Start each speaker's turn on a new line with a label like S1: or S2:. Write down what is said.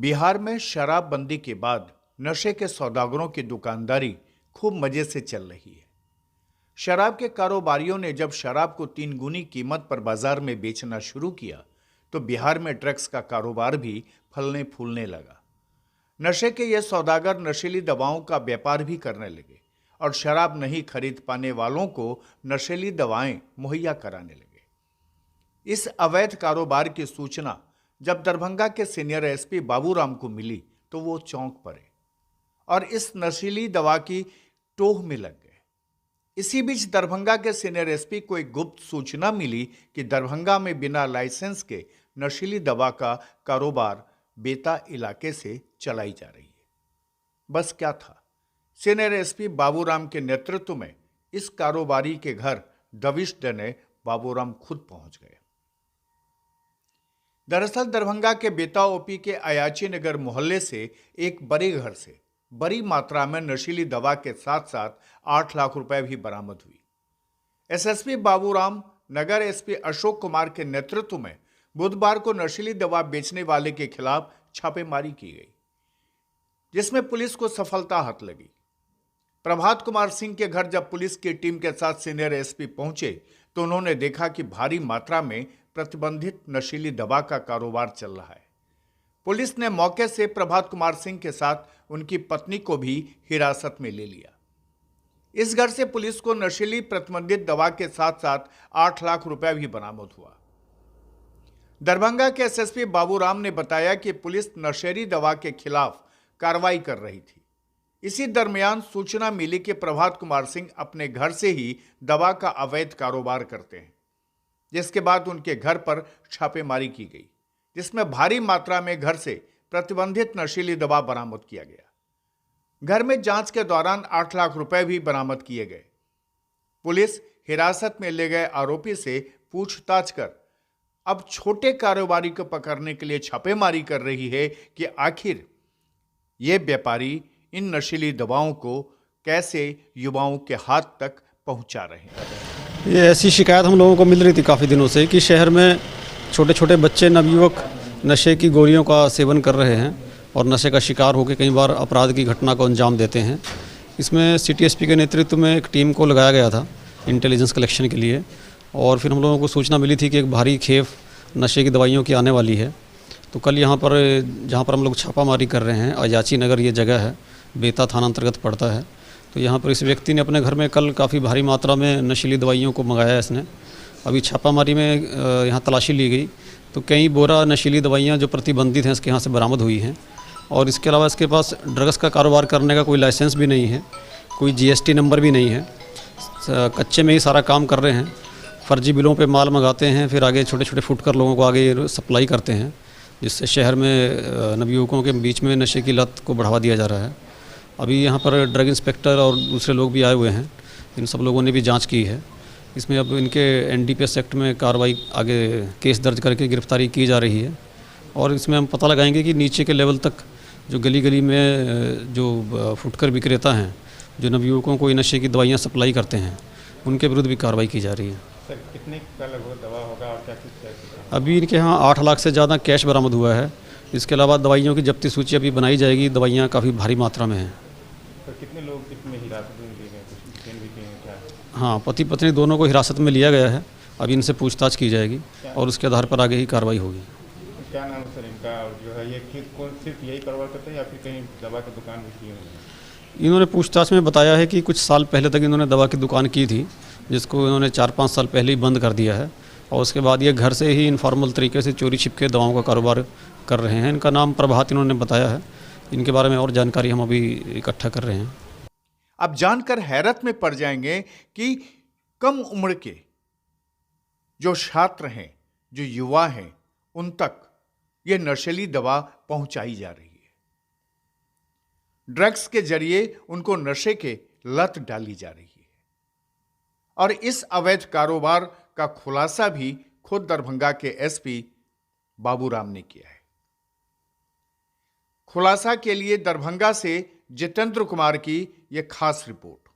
S1: बिहार में शराबबंदी के बाद नशे के सौदागरों की दुकानदारी खूब मजे से चल रही है। शराब के कारोबारियों ने जब शराब को 3 गुनी कीमत पर बाजार में बेचना शुरू किया तो बिहार में ड्रग्स का कारोबार भी फलने फूलने लगा। नशे के ये सौदागर नशीली दवाओं का व्यापार भी करने लगे और शराब नहीं खरीद पाने वालों को नशीली दवाएं मुहैया कराने लगे। इस अवैध कारोबार की सूचना जब दरभंगा के सीनियर एसपी बाबूराम को मिली तो वो चौंक पड़े और इस नशीली दवा की टोह में लग गए। इसी बीच दरभंगा के सीनियर एसपी को एक गुप्त सूचना मिली कि दरभंगा में बिना लाइसेंस के नशीली दवा का कारोबार बेता इलाके से चलाई जा रही है। बस क्या था, सीनियर एसपी बाबूराम के नेतृत्व में इस कारोबारी के घर दबिश देने बाबूराम खुद पहुंच गए। दरअसल दरभंगा के बेता ओपी के अयाची नगर मोहल्ले से एक बड़े घर से बड़ी मात्रा में नशीली दवा के साथ साथ 8 लाख रुपए भी बरामद हुई। एसएसपी बाबूराम नगर एसपी अशोक कुमार के नेतृत्व में बुधवार को नशीली दवा बेचने वाले के खिलाफ छापेमारी की गई, जिसमें पुलिस को सफलता हाथ लगी। प्रभात कुमार सिंह के घर जब पुलिस की टीम के साथ सीनियर एसपी पहुंचे तो उन्होंने देखा कि भारी मात्रा में प्रतिबंधित नशीली दवा का कारोबार चल रहा है। पुलिस ने मौके से प्रभात कुमार सिंह के साथ उनकी पत्नी को भी हिरासत में ले लिया। इस घर से पुलिस को नशीली प्रतिबंधित दवा के साथ साथ 8 लाख रुपए भी बरामद हुआ। दरभंगा के एसएसपी बाबूराम ने बताया कि पुलिस नशेली दवा के खिलाफ कार्रवाई कर रही थी। इसी दरमियान सूचना मिली कि प्रभात कुमार सिंह अपने घर से ही दवा का अवैध कारोबार करते हैं, जिसके बाद उनके घर पर छापेमारी की गई, जिसमें भारी मात्रा में घर से प्रतिबंधित नशीली दवा बरामद किया गया। घर में जांच के दौरान 8 लाख रुपए भी बरामद किए गए। पुलिस हिरासत में ले गए आरोपी से पूछताछ कर अब छोटे कारोबारी को पकड़ने के लिए छापेमारी कर रही है कि आखिर ये व्यापारी इन नशीली दवाओं को कैसे युवाओं के हाथ तक पहुंचा रहे हैं।
S2: ये ऐसी शिकायत हम लोगों को मिल रही थी काफ़ी दिनों से कि शहर में छोटे छोटे बच्चे नवयुवक नशे की गोलियों का सेवन कर रहे हैं और नशे का शिकार होकर कई बार अपराध की घटना को अंजाम देते हैं। इसमें सिटी एसपी के नेतृत्व में एक टीम को लगाया गया था इंटेलिजेंस कलेक्शन के लिए, और फिर हम लोगों को सूचना मिली थी कि एक भारी खेप नशे की दवाइयों की आने वाली है। तो कल यहाँ पर जहाँ पर हम लोग छापामारी कर रहे हैं, अयाची नगर ये जगह है, बेता थाना अंतर्गत पड़ता है। तो यहाँ पर इस व्यक्ति ने अपने घर में कल काफ़ी भारी मात्रा में नशीली दवाइयों को मंगाया है इसने। अभी छापामारी में यहाँ तलाशी ली गई तो कई बोरा नशीली दवाइयाँ जो प्रतिबंधित हैं इसके यहाँ से बरामद हुई हैं। और इसके अलावा इसके पास ड्रग्स का कारोबार करने का कोई लाइसेंस भी नहीं है, कोई जीएसटी नंबर भी नहीं है। कच्चे में ही सारा काम कर रहे हैं, फर्जी बिलों पे माल मंगाते हैं, फिर आगे छोटे छोटे फुटकर लोगों को आगे सप्लाई करते हैं, जिससे शहर में नवयुवकों के बीच में नशे की लत को बढ़ावा दिया जा रहा है। अभी यहाँ पर ड्रग इंस्पेक्टर और दूसरे लोग भी आए हुए हैं, इन सब लोगों ने भी जांच की है। इसमें अब इनके एनडीपीएस एक्ट में कार्रवाई आगे केस दर्ज करके गिरफ्तारी की जा रही है। और इसमें हम पता लगाएंगे कि नीचे के लेवल तक जो गली गली में जो फुटकर विक्रेता हैं, जो नवयुवकों को नशे की दवाइयाँ सप्लाई करते हैं, उनके विरुद्ध भी कार्रवाई की जा रही है।
S3: सर, कितने का लगभग दवा होगा और क्या कुछ?
S2: अभी इनके यहाँ 8 लाख से ज़्यादा कैश बरामद हुआ है। इसके अलावा दवाइयों की जब्ती सूची अभी बनाई जाएगी। दवाइयाँ काफ़ी भारी मात्रा में हैं।
S3: तो कितने लोग इसमें हिरासत में लिए गए, कुछ डिटेन भी किए हैं क्या?
S2: हाँ, पति पत्नी दोनों को हिरासत में लिया गया है। अभी इनसे पूछताछ की जाएगी और उसके आधार पर आगे ही कार्रवाई होगी।
S3: क्या नाम है सर इनका, और जो है ये सिर्फ यही कारोबार करते हैं या फिर कहीं दवा की दुकान भी की हुई है?
S2: इन्होंने पूछताछ में बताया है कि कुछ साल पहले तक इन्होंने दवा की दुकान की थी, जिसको इन्होंने 4-5 साल पहले ही बंद कर दिया है, और उसके बाद ये घर से ही इनफॉर्मल तरीके से चोरी छिपके दवाओं का कारोबार कर रहे हैं। इनका नाम प्रभात इन्होंने बताया है। इनके बारे में और जानकारी हम अभी इकट्ठा कर रहे हैं।
S1: अब जानकर हैरत में पड़ जाएंगे कि कम उम्र के जो छात्र हैं, जो युवा हैं, उन तक ये नशीली दवा पहुंचाई जा रही है। ड्रग्स के जरिए उनको नशे के लत डाली जा रही है। और इस अवैध कारोबार का खुलासा भी खुद दरभंगा के एसपी बाबूराम ने किया है। खुलासा के लिए दरभंगा से जितेंद्र कुमार की यह खास रिपोर्ट।